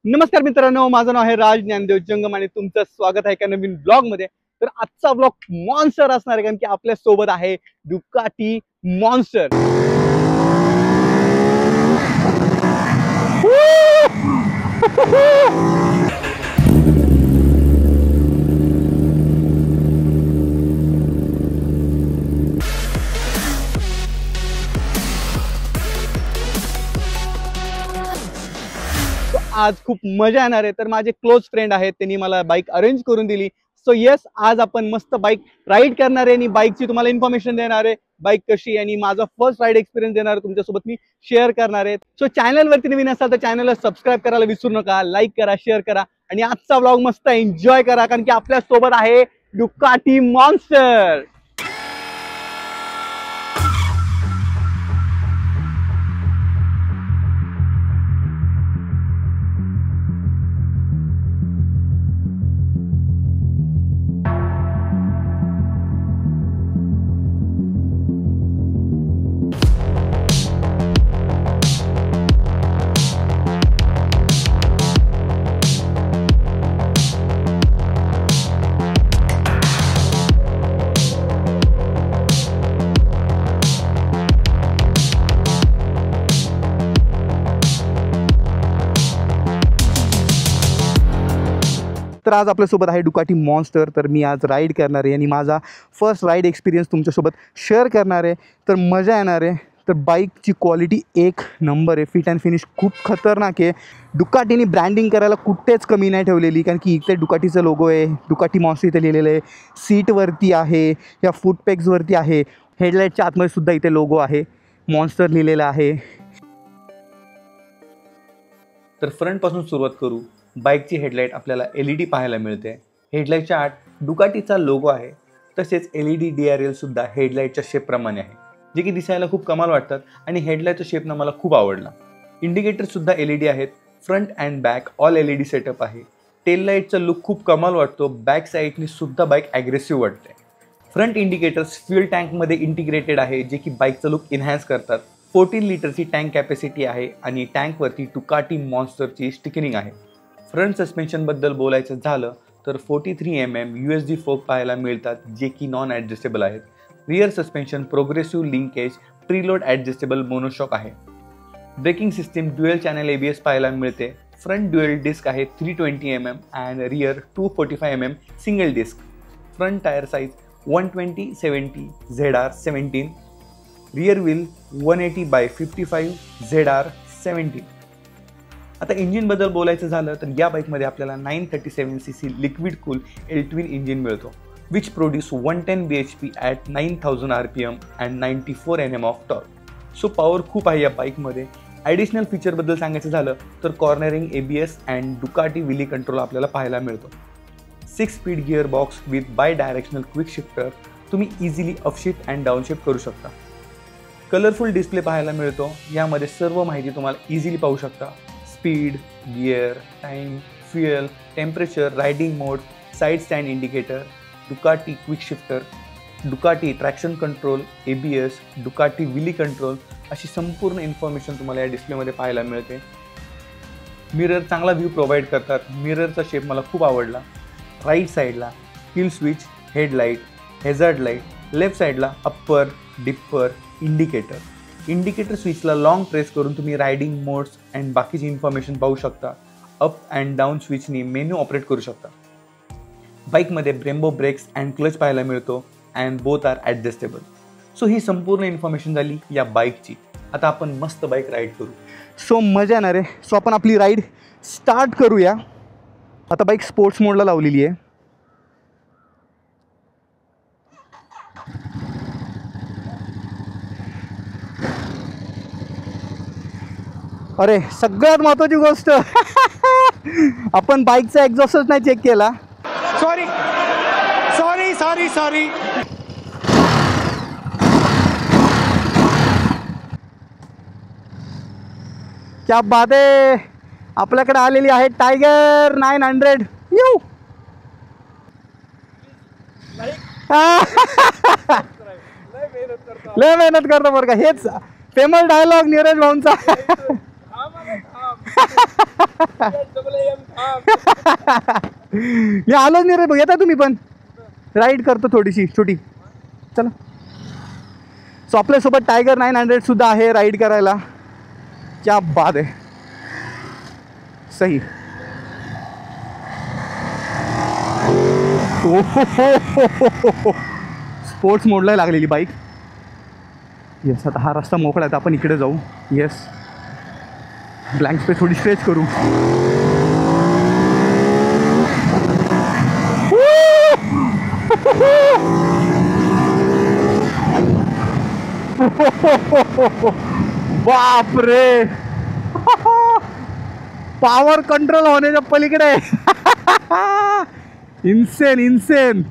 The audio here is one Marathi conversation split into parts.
नमस्कार मित्रांनो, माझं नाव आहे राज ज्ञानदेव जंगम आणि तुमचं स्वागत आहे एका नवीन ब्लॉग मध्ये। तर आजचा ब्लॉग मॉन्स्टर असणार आहे, कारण की आपल्या सोबत आहे डुकाटी मॉन्स्टर। आज खूप मजा येणार आहे। तर माझे क्लोज फ्रेंड आहेत, त्यांनी मला बाईक अरेंज करून दिली। सो येस, आज आपण मस्त बाईक राईड करणार आहे आणि बाईकची तुम्हाला इन्फॉर्मेशन देणार आहे, बाईक कशी आहे आणि माझा फर्स्ट राईड एक्सपिरियन्स देणार आहे तुमच्यासोबत मी शेअर करणार आहे। सो चॅनलवरती नवीन असाल तर चॅनलला सबस्क्राईब करायला विसरू नका, लाईक करा, शेअर करा आणि आजचा व्लॉग मस्त एन्जॉय करा, कारण की आपल्या सोबत आहे डुकाटी मॉन्स्टर। तर आज आपल्यासोबत आहे डुकाटी मॉन्स्टर। तर मी आज राईड करणार आहे आणि माझा फर्स्ट राईड एक्सपिरियन्स तुमच्यासोबत शेअर करणार आहे। तर मजा येणार आहे। तर बाईकची क्वालिटी एक नंबर आहे, फिट अँड फिनिश खूप खतरनाक आहे। डुकाटीने ब्रँडिंग करायला कुठेच कमी नाही ठेवलेली, कारण की इथे डुकाटीचा लोगो आहे, डुकाटी मॉन्स्टर इथे लिहिलेलं आहे, सीटवरती आहे, या फुटपॅक्सवरती आहे, हेडलाईटच्या आतमध्ये सुद्धा इथे लोगो आहे, मॉन्स्टर लिहिलेलं आहे। तर फ्रंटपासून सुरुवात करू। बाईकची हेडलाईट आपल्याला LED पाहायला मिळते। हेडलाईटच्या आत डुकाटीचा लोगो आहे, तसेच LED DRL सुद्धा हेडलाईटच्या शेपप्रमाणे आहे, जे की दिसायला खूप कमाल वाटतात आणि हेडलाईटचा शेप मला खूप आवडला। इंडिकेटर सुद्धा LED आहेत, front and back all LED setup आहे। टेल लाईटचा लुक खूप कमाल वाटतो, बॅक साईडनी सुद्धा बाईक ॲग्रेसिव्ह वाटते। फ्रंट इंडिकेटर्स फ्युएल टँकमध्ये इंटिग्रेटेड आहे, जे की बाईकचा लुक एनहान्स करतात। 14 लिटरची टँक कॅपॅसिटी आहे आणि टँकवरती डुकाटी मॉन्स्टरची स्टिकरिंग आहे। फ्रंट सस्पेन्शनबद्दल बोलायचं झालं तर 43 mm USD फोक पाहायला मिळतात, जे की नॉन ॲडजस्टेबल आहेत। Rear suspension progressive linkage preload adjustable monoshock आहे। Braking system dual channel ABS पाहायला मिळते। फ्रंट ड्युएल डिस्क आहे 320 mm and rear 245 mm single disc. Front tyre size 120/70 ZR17, rear wheel 180/55 ZR17। आता इंजिनबद्दल बोलायचं झालं तर या बाईकमध्ये आपल्याला 937cc liquid cool L-twin engine मिळतो, which produce 110 bhp at 9000 RPM and 94 Nm of torque. So power खूप आहे या बाईकमध्ये। ॲडिशनल फीचरबद्दल सांगायचं झालं तर cornering ABS and Ducati wheelie control आपल्याला पाहायला मिळतो। 6 speed gear box with bi directional quick shifter, तुम्ही इझिली अपशिफ्ट अँड डाऊनशिफ्ट करू शकता। कलरफुल डिस्प्ले पाहायला मिळतो, यामध्ये सर्व माहिती तुम्हाला इझिली पाहू शकता। Speed, gear, time, fuel, temperature, riding mode, side stand indicator, Ducati quick shifter, Ducati traction control, ABS, Ducati wheelie control अशी संपूर्ण इन्फॉर्मेशन तुम्हाला या डिस्प्लेमध्ये पाहायला मिळते। मिरर चांगला व्ह्यू प्रोव्हाइड करतात। मिररचा शेप मला खूप आवडला। राईट साईडला hill switch, headlight, hazard light, left साईडला अप्पर, डिप्पर, इंडिकेटर स्विचला लॉंग प्रेस करून तुम्ही रायडिंग मोड्स अँड बाकीची इन्फॉर्मेशन पाहू शकता। अप अँड डाऊन स्विचनी मेन्यू ऑपरेट करू शकता। बाईकमध्ये ब्रेम्बो ब्रेक्स अँड क्लच पाहायला मिळतो and both are adjustable. So ही संपूर्ण इन्फॉर्मेशन झाली या बाईकची। आता आपण मस्त बाईक राईड करू। सो मजा येणार आहे। सो आपण आपली राईड स्टार्ट करूया। आता बाईक स्पोर्ट्स मोडला लावलेली आहे। अरे सगळ्यात महत्त्वाची गोष्ट आपण बाईकचा एक्झॉस्टच नाही चेक केला। सॉरी सॉरी सॉरी सॉरी क्या बात आहे। आपल्याकडे आलेली आहे टायगर 900 यू। लय मेहनत करतो बरं का, हेच फेमस डायलॉग नीरज भाऊंचा। मी आलोच नाही रे बघ, येता तुम्ही पण राईड करतो थोडीशी छोटी. चला. सो आपल्यासोबत टायगर 900 सुद्धा आहे राईड करायला. क्या बात आहे, सही. स्पोर्ट्स मोडला लागलेली बाईक. येस, आता हा रस्ता मोकळा आहे, आपण इकडे जाऊ. येस, ब्लँक स्पेस थोडी स्ट्रेच करू. बाप रे, पॉवर कंट्रोल होण्याच्या पलीकडे. इन्सेन इन्सेन,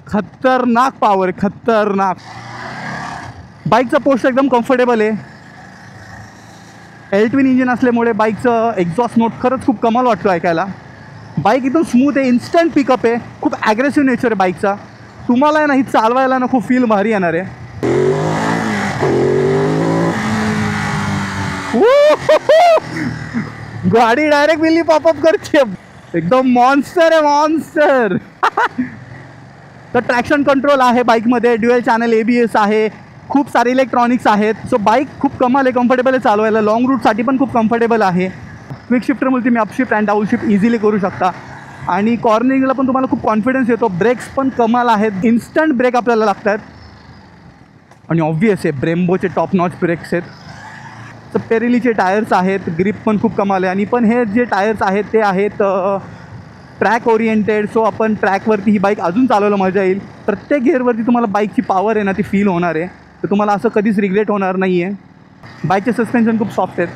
खतरनाक पॉवर, खतरनाक. बाईकचा पोस्ट एकदम कम्फर्टेबल आहे. एल ट्विन इंजिन असल्यामुळे बाईकचं एक्झॉस्ट नोट खरंच खूप कमाल वाटतो ऐकायला. बाईक एकदम स्मूथ आहे, इन्स्टंट पिकअप आहे, खूप ॲग्रेसिव्ह नेचर आहे बाईकचा. तुम्हाला आहे ना ही चालवायला ना खूप फील भारी येणार आहे. गाडी डायरेक्ट बिल्ली पॉपअप करते, एकदम मॉन्स्टर आहे, मॉन्स्टर. तर ट्रॅक्शन कंट्रोल आहे बाईकमध्ये, ड्युएल चॅनल ABS आहे, खूप सारे इलेक्ट्रॉनिक्स आहेत. सो बाईक खूप कमाल आहे, कम्फर्टेबल आहे चालवायला. लॉंग रूटसाठी पण खूप कम्फर्टेबल आहे. क्विक शिफ्टरमुळे तुम्ही अपशिफ्ट अँड डाऊनशिफ्ट इझिली करू शकता. आणि कॉर्नरिंगला पण तुम्हाला खूप कॉन्फिडन्स येतो. ब्रेक्स पण कमाल आहेत, इन्स्टंट ब्रेक आपल्याला लागतात. आणि ऑब्व्हियस आहे ब्रेम्बोचे टॉप नॉच ब्रेक्स आहेत. तर पेरिलीचे टायर्स आहेत, ग्रिप पण खूप कमाल आहे. आणि पण हे जे टायर्स आहेत ते आहेत ट्रॅक ओरिएंटेड. सो आपण ट्रॅकवरती ही बाईक अजून चालवायला मजा येईल. प्रत्येक गिअरवरती तुम्हाला बाईकची पॉवर आहे ना ती फील होणार आहे. तर तुम्हाला असं कधीच रिग्रेट होणार नाही आहे. बाईकचे सस्पेन्शन खूप सॉफ्ट आहेत.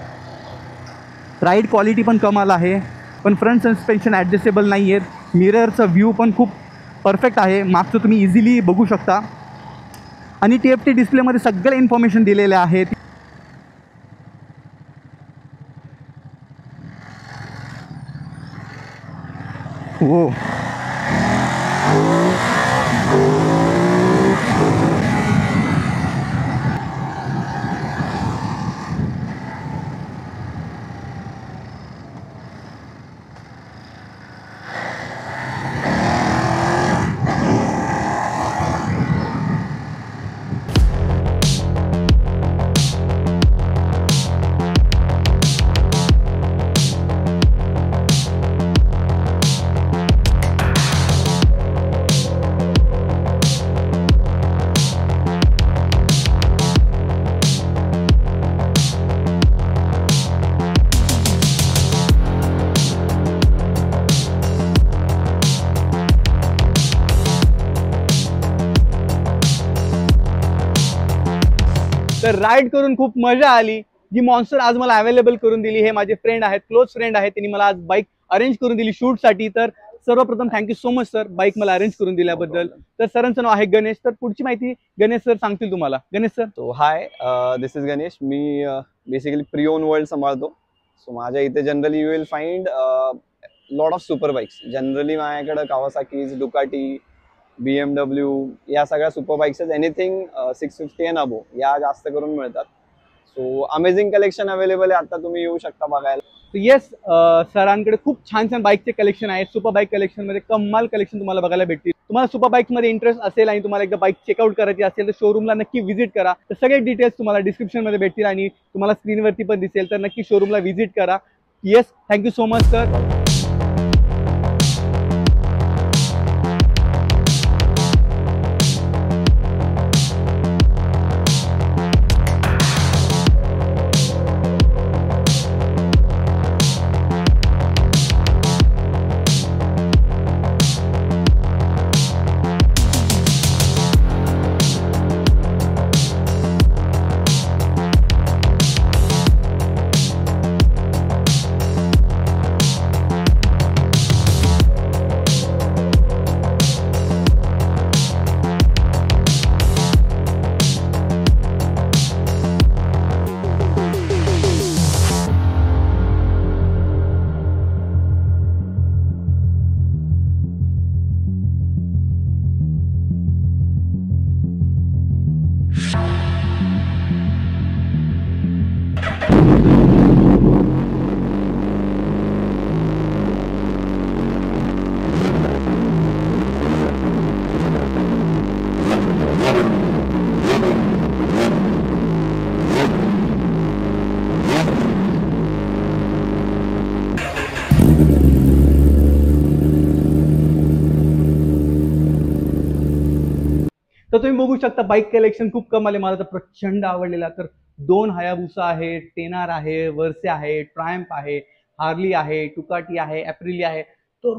राईड क्वालिटी पण कमाल आहे. पण फ्रंट सस्पेन्शन ॲडजस्टेबल नाही आहेत. मिररचा व्ह्यू पण खूप परफेक्ट आहे, मागचं तुम्ही इझिली बघू शकता. आणि TFT डिस्प्लेमध्ये सगळे इन्फॉर्मेशन दिलेले आहेत. हो, तर राईड करून खूप मजा आली. जी मॉन्स्टर आज मला अवेलेबल करून दिली, हे माझे फ्रेंड आहेत, क्लोज फ्रेंड आहेत. त्यांनी मला आज बाईक अरेंज करून दिली शूटसाठी. तर सर्वप्रथम thank you so much sir, bike मला अरेंज करून दिल्याबद्दल. तर सरांचं नाव आहे गणेश. तर पुढची माहिती गणेश सर सांगतील तुम्हाला. गणेश सर. तो हाय, दिस इज गणेश. मी बेसिकली प्री ओन वर्ल्ड सांभाळतो. सो माझ्या इथे generally you will find lot of super bikes. Generally माझ्याकडे कावासाकीज, डुकाटी, BMW या सगळ्या सुपर बाईक्स आहेत. एनिथिंग 650 अँड अबो या जास्त करून मिळतात. सो अमेझिंग कलेक्शन अवेलेबल आहे, आता तुम्ही येऊ शकता बघायला. येस, सरांकडे खूप छान छान बाईकचे कलेक्शन आहे. सुपर बाईक कलेक्शन मध्ये कमाल कलेक्शन तुम्हाला बघायला भेटतील. तुम्हाला सुपर बाईक मध्ये इंटरेस्ट असेल आणि तुम्हाला एकदा बाईक चेकआउट करायची असेल तर शोरूमला नक्की व्हिजिट करा. तर सगळे डिटेल्स तुम्हाला डिस्क्रिप्शन मध्ये भेटतील आणि तुम्हाला स्क्रीनवरती पण दिसेल. तर नक्की शोरूमला व्हिजिट करा. Yes, thank you so much sir. तुम्ही बघू शकता बाईक कलेक्शन खूप कमाल आहे, मला तर प्रचंड आवडलेला. तर 2 हायाबुसा आहे, टेनार आहे, वर्से आहे, ट्रायम्फ आहे, हार्ली आहे, टुकाटी आहे, ॲप्रिली आहे. तर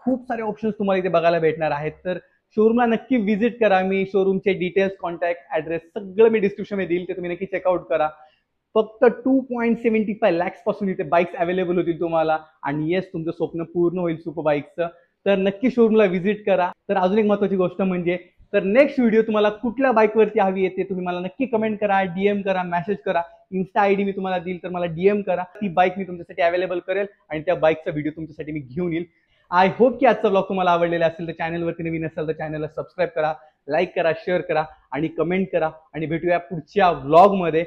खूप सारे ऑप्शन्स तुम्हाला इथे बघायला भेटणार आहेत. तर शोरूमला नक्की व्हिजिट करा. मी शोरूमचे डिटेल्स, कॉन्टॅक्ट, ॲड्रेस सगळं मी डिस्क्रिप्शनमध्ये देईल, ते तुम्ही नक्की चेकआउट करा. फक्त 2.75 लॅक्स पासून इथे बाईक्स अवेलेबल होतील तुम्हाला. आणि येस, तुमचं स्वप्न पूर्ण होईल सुपर बाईकचं. तर नक्की शोरूमला व्हिजिट करा. तर अजून एक महत्त्वाची गोष्ट म्हणजे, तर नेक्स्ट व्हिडिओ तुम्हाला कुठल्या बाईकवरती हवी येते तुम्ही मला नक्की कमेंट करा, डीएम करा, मेसेज करा. इन्स्टा आयडी मी तुम्हाला देईल, तर मला डीएम करा. ती बाईक मी तुमच्यासाठी अवेलेबल करेल आणि त्या बाईकचा व्हिडिओ तुमच्यासाठी मी घेऊन येईल. आय होप की आजचा ब्लॉग तुम्हाला आवडलेला असेल. तर चॅनलवरती नवीन असेल तर चॅनलला सबस्क्राईब करा, लाईक करा, शेअर करा आणि कमेंट करा. आणि भेटूया पुढच्या व्लॉगमध्ये.